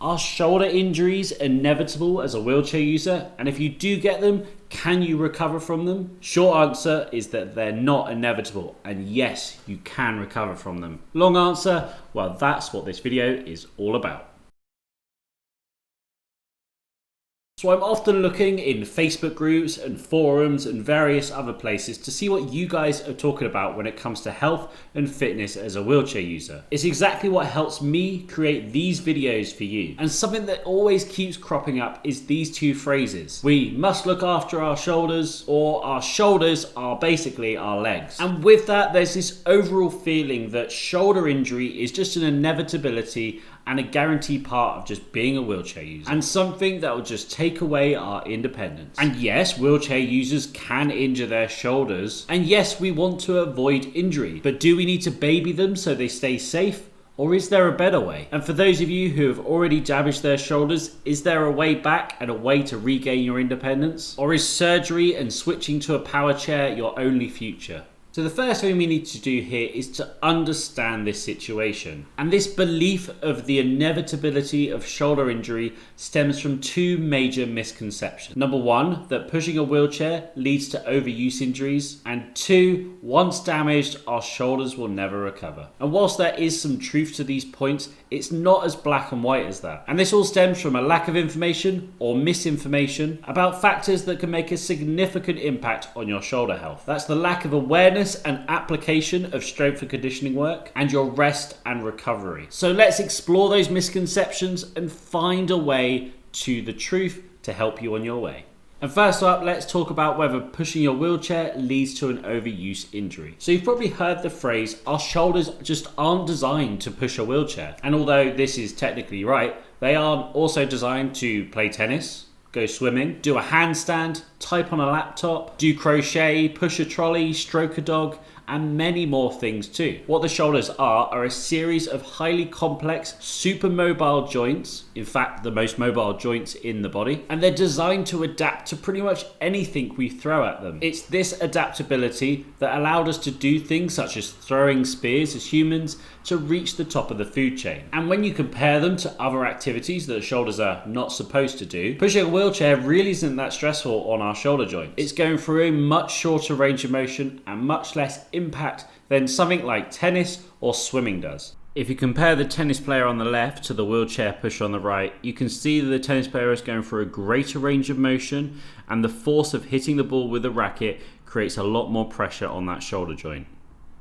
Are shoulder injuries inevitable as a wheelchair user? And if you do get them, can you recover from them? Short answer is that they're not inevitable, and yes, you can recover from them. Long answer, well, that's what this video is all about. So I'm often looking in Facebook groups and forums and various other places to see what you guys are talking about when it comes to health and fitness as a wheelchair user. It's exactly what helps me create these videos for you. And something that always keeps cropping up is these two phrases. We must look after our shoulders, or our shoulders are basically our legs. And with that, there's this overall feeling that shoulder injury is just an inevitability and a guaranteed part of just being a wheelchair user, and something that will just take away our independence. And yes, wheelchair users can injure their shoulders, and yes, we want to avoid injury, but do we need to baby them so they stay safe? Or is there a better way? And for those of you who have already damaged their shoulders, is there a way back and a way to regain your independence? Or is surgery and switching to a power chair your only future? So the first thing we need to do here is to understand this situation. And this belief of the inevitability of shoulder injury stems from two major misconceptions. Number one, that pushing a wheelchair leads to overuse injuries. And two, once damaged, our shoulders will never recover. And whilst there is some truth to these points, it's not as black and white as that. And this all stems from a lack of information or misinformation about factors that can make a significant impact on your shoulder health. That's the lack of awareness and application of strength and conditioning work, and your rest and recovery. So let's explore those misconceptions and find a way to the truth to help you on your way. And first up, let's talk about whether pushing your wheelchair leads to an overuse injury. So you've probably heard the phrase, our shoulders just aren't designed to push a wheelchair. And although this is technically right, they are also designed to play tennis, go swimming, do a handstand, type on a laptop, do crochet, push a trolley, stroke a dog, and many more things too. What the shoulders are a series of highly complex, super mobile joints, in fact the most mobile joints in the body, and they're designed to adapt to pretty much anything we throw at them. It's this adaptability that allowed us to do things such as throwing spears as humans to reach the top of the food chain. And when you compare them to other activities that the shoulders are not supposed to do, pushing a wheelchair really isn't that stressful on our shoulder joints. It's going through a much shorter range of motion and much less impact than something like tennis or swimming does. If you compare the tennis player on the left to the wheelchair pusher on the right, you can see that the tennis player is going through a greater range of motion, and the force of hitting the ball with the racket creates a lot more pressure on that shoulder joint.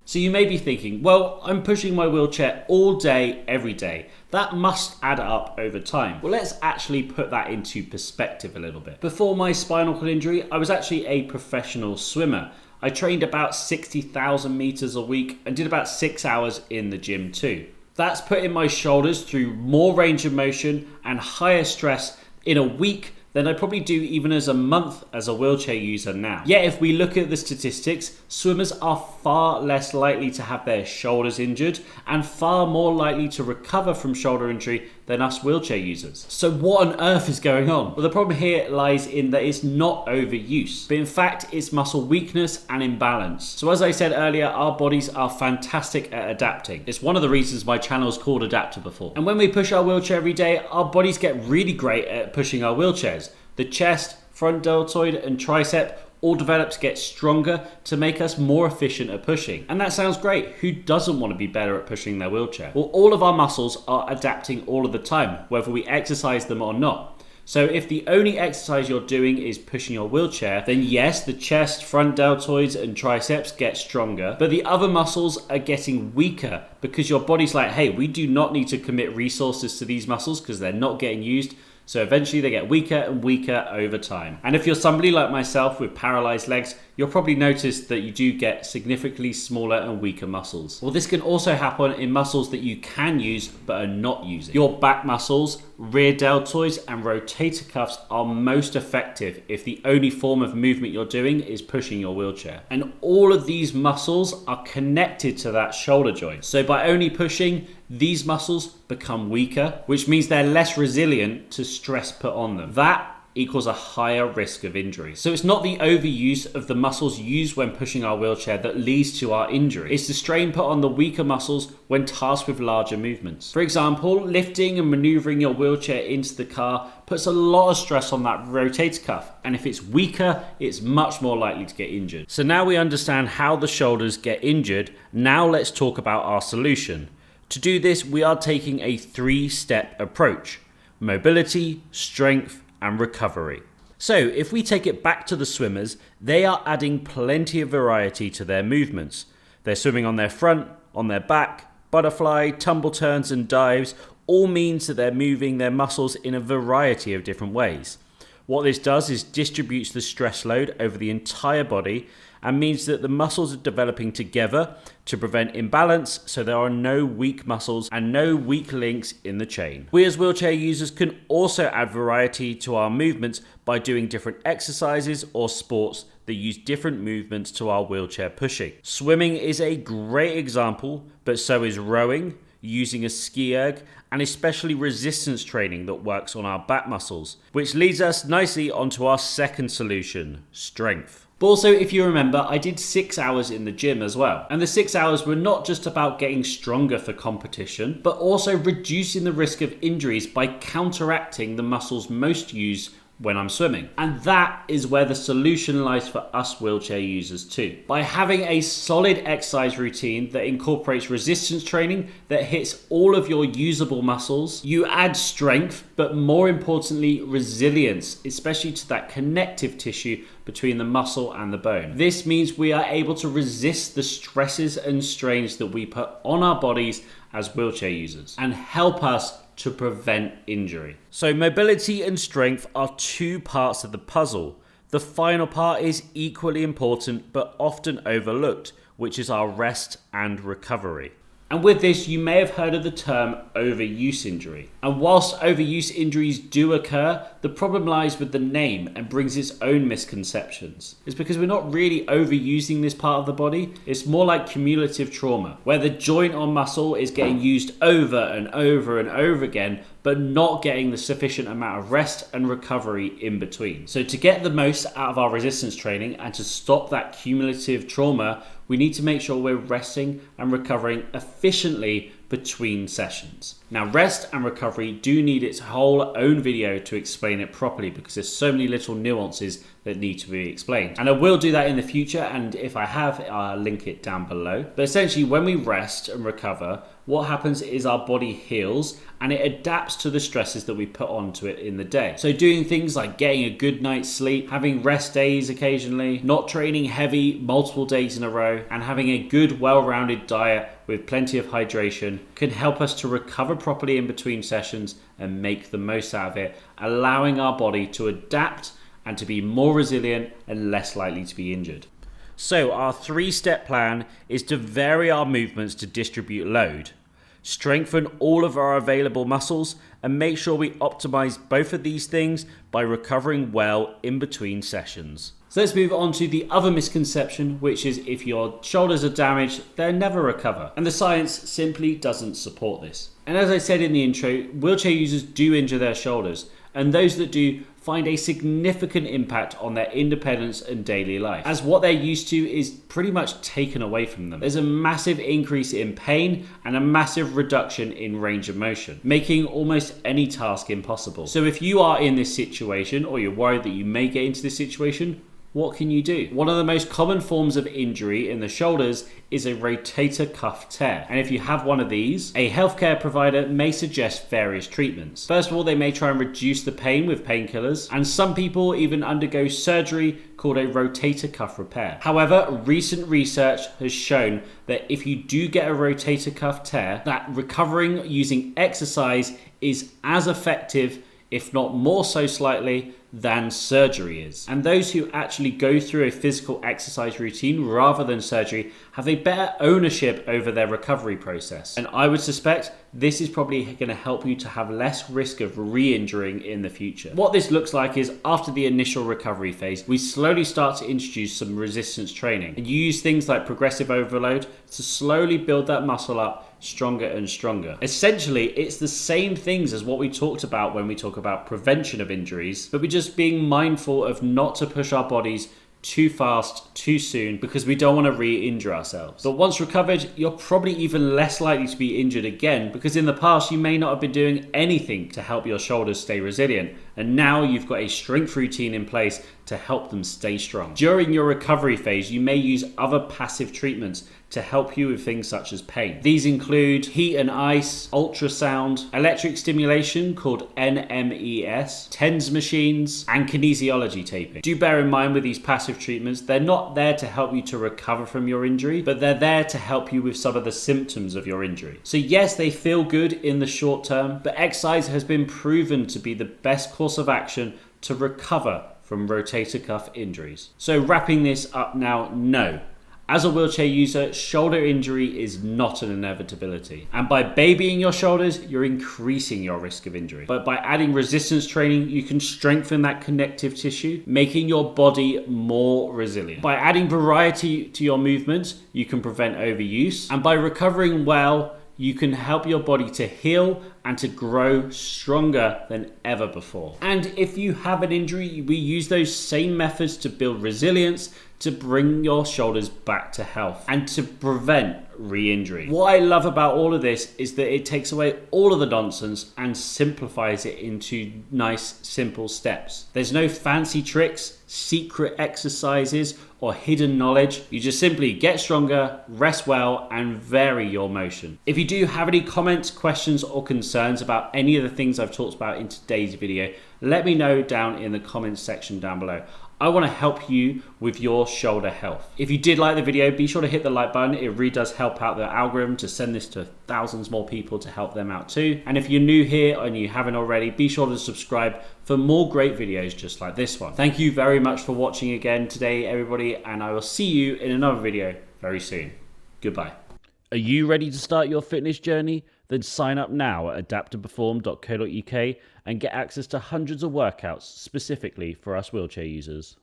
So you may be thinking, well, I'm pushing my wheelchair all day, every day. That must add up over time. Well, let's actually put that into perspective a little bit. Before my spinal cord injury, I was actually a professional swimmer. I trained about 60,000 meters a week and did about 6 hours in the gym too. That's putting my shoulders through more range of motion and higher stress in a week than I probably do even as a month as a wheelchair user now. Yet if we look at the statistics, swimmers are far less likely to have their shoulders injured and far more likely to recover from shoulder injury than us wheelchair users. So what on earth is going on? Well, the problem here lies in that it's not overuse, but in fact it's muscle weakness and imbalance. So as I said earlier, our bodies are fantastic at adapting. It's one of the reasons my channel is called Adaptable. And when we push our wheelchair every day, our bodies get really great at pushing our wheelchairs. The chest, front deltoid and tricep all develop to get stronger to make us more efficient at pushing. And that sounds great. Who doesn't want to be better at pushing their wheelchair? Well, all of our muscles are adapting all of the time, whether we exercise them or not. So if the only exercise you're doing is pushing your wheelchair, then yes, the chest, front deltoids and triceps get stronger, but the other muscles are getting weaker because your body's like, hey, we do not need to commit resources to these muscles because they're not getting used. So eventually they get weaker and weaker over time. And if you're somebody like myself with paralyzed legs, you'll probably notice that you do get significantly smaller and weaker muscles. Well, this can also happen in muscles that you can use but are not using. Your back muscles, rear deltoids and rotator cuffs are most effective if the only form of movement you're doing is pushing your wheelchair. And all of these muscles are connected to that shoulder joint. So by only pushing, these muscles become weaker, which means they're less resilient to stress put on them. That equals a higher risk of injury. So it's not the overuse of the muscles used when pushing our wheelchair that leads to our injury. It's the strain put on the weaker muscles when tasked with larger movements. For example, lifting and maneuvering your wheelchair into the car puts a lot of stress on that rotator cuff, and if it's weaker, it's much more likely to get injured. So now we understand how the shoulders get injured. Now let's talk about our solution. To do this, we are taking a 3-step approach: mobility, strength, and recovery. So if we take it back to the swimmers, they are adding plenty of variety to their movements. They're swimming on their front, on their back, butterfly, tumble turns, and dives, all means that they're moving their muscles in a variety of different ways. What this does is distributes the stress load over the entire body and means that the muscles are developing together to prevent imbalance, so there are no weak muscles and no weak links in the chain. We as wheelchair users can also add variety to our movements by doing different exercises or sports that use different movements to our wheelchair pushing. Swimming is a great example, but so is rowing, using a ski erg, and especially resistance training that works on our back muscles, which leads us nicely onto our second solution: strength. But also, if you remember, I did 6 hours in the gym as well. And the 6 hours were not just about getting stronger for competition, but also reducing the risk of injuries by counteracting the muscles most used when I'm swimming. And that is where the solution lies for us wheelchair users too. By having a solid exercise routine that incorporates resistance training that hits all of your usable muscles, you add strength, but more importantly, resilience, especially to that connective tissue between the muscle and the bone. This means we are able to resist the stresses and strains that we put on our bodies as wheelchair users and help us to prevent injury. So mobility and strength are 2 parts of the puzzle. The final part is equally important but often overlooked, which is our rest and recovery. And with this, you may have heard of the term overuse injury. And whilst overuse injuries do occur, the problem lies with the name and brings its own misconceptions. It's because we're not really overusing this part of the body. It's more like cumulative trauma, where the joint or muscle is getting used over and over and over again, but not getting the sufficient amount of rest and recovery in between. So to get the most out of our resistance training and to stop that cumulative trauma, we need to make sure we're resting and recovering efficiently between sessions. Now, rest and recovery do need its whole own video to explain it properly because there's so many little nuances that need to be explained. And I will do that in the future, and if I have, I'll link it down below. But essentially, when we rest and recover, what happens is our body heals and it adapts to the stresses that we put onto it in the day. So doing things like getting a good night's sleep, having rest days occasionally, not training heavy multiple days in a row, and having a good, well-rounded diet with plenty of hydration can help us to recover properly in between sessions and make the most out of it, allowing our body to adapt and to be more resilient and less likely to be injured. So our 3-step plan is to vary our movements to distribute load, strengthen all of our available muscles, and make sure we optimize both of these things by recovering well in between sessions. So let's move on to the other misconception, which is if your shoulders are damaged, they'll never recover. And the science simply doesn't support this. And as I said in the intro, wheelchair users do injure their shoulders, and those that do find a significant impact on their independence and daily life, as what they're used to is pretty much taken away from them. There's a massive increase in pain and a massive reduction in range of motion, making almost any task impossible. So if you are in this situation, or you're worried that you may get into this situation, what can you do? One of the most common forms of injury in the shoulders is a rotator cuff tear. And if you have one of these, a healthcare provider may suggest various treatments. First of all, they may try and reduce the pain with painkillers, and some people even undergo surgery called a rotator cuff repair. However, recent research has shown that if you do get a rotator cuff tear, that recovering using exercise is as effective, if not more so slightly, than surgery is. And those who actually go through a physical exercise routine rather than surgery have a better ownership over their recovery process. And I would suspect this is probably going to help you to have less risk of re-injuring in the future. What this looks like is after the initial recovery phase, we slowly start to introduce some resistance training. And you use things like progressive overload to slowly build that muscle up stronger and stronger. Essentially, it's the same things as what we talked about when we talk about prevention of injuries, but we just just being mindful of not to push our bodies too fast, too soon, because we don't want to re-injure ourselves. But once recovered, you're probably even less likely to be injured again, because in the past you may not have been doing anything to help your shoulders stay resilient, and now you've got a strength routine in place to help them stay strong. During your recovery phase, you may use other passive treatments to help you with things such as pain. These include heat and ice, ultrasound, electric stimulation called NMES, TENS machines, and kinesiology taping. Do bear in mind with these passive treatments, they're not there to help you to recover from your injury, but they're there to help you with some of the symptoms of your injury. So yes, they feel good in the short term, but exercise has been proven to be the best course of action to recover from rotator cuff injuries. So wrapping this up now, no. As a wheelchair user, shoulder injury is not an inevitability. And by babying your shoulders, you're increasing your risk of injury. But by adding resistance training, you can strengthen that connective tissue, making your body more resilient. By adding variety to your movements, you can prevent overuse. And by recovering well, you can help your body to heal and to grow stronger than ever before. And if you have an injury, we use those same methods to build resilience, to bring your shoulders back to health, and to prevent re-injury. What I love about all of this is that it takes away all of the nonsense and simplifies it into nice, simple steps. There's no fancy tricks, secret exercises, or hidden knowledge. You just simply get stronger, rest well, and vary your motion. If you do have any comments, questions, or concerns about any of the things I've talked about in today's video, let me know down in the comments section down below. I want to help you with your shoulder health. If you did like the video, be sure to hit the like button. It really does help out the algorithm to send this to thousands more people to help them out too. And if you're new here and you haven't already, be sure to subscribe for more great videos just like this one. Thank you very much for watching again today, everybody, and I will see you in another video very soon. Goodbye. Are you ready to start your fitness journey? Then sign up now at adapttoperform.co.uk and get access to hundreds of workouts specifically for us wheelchair users.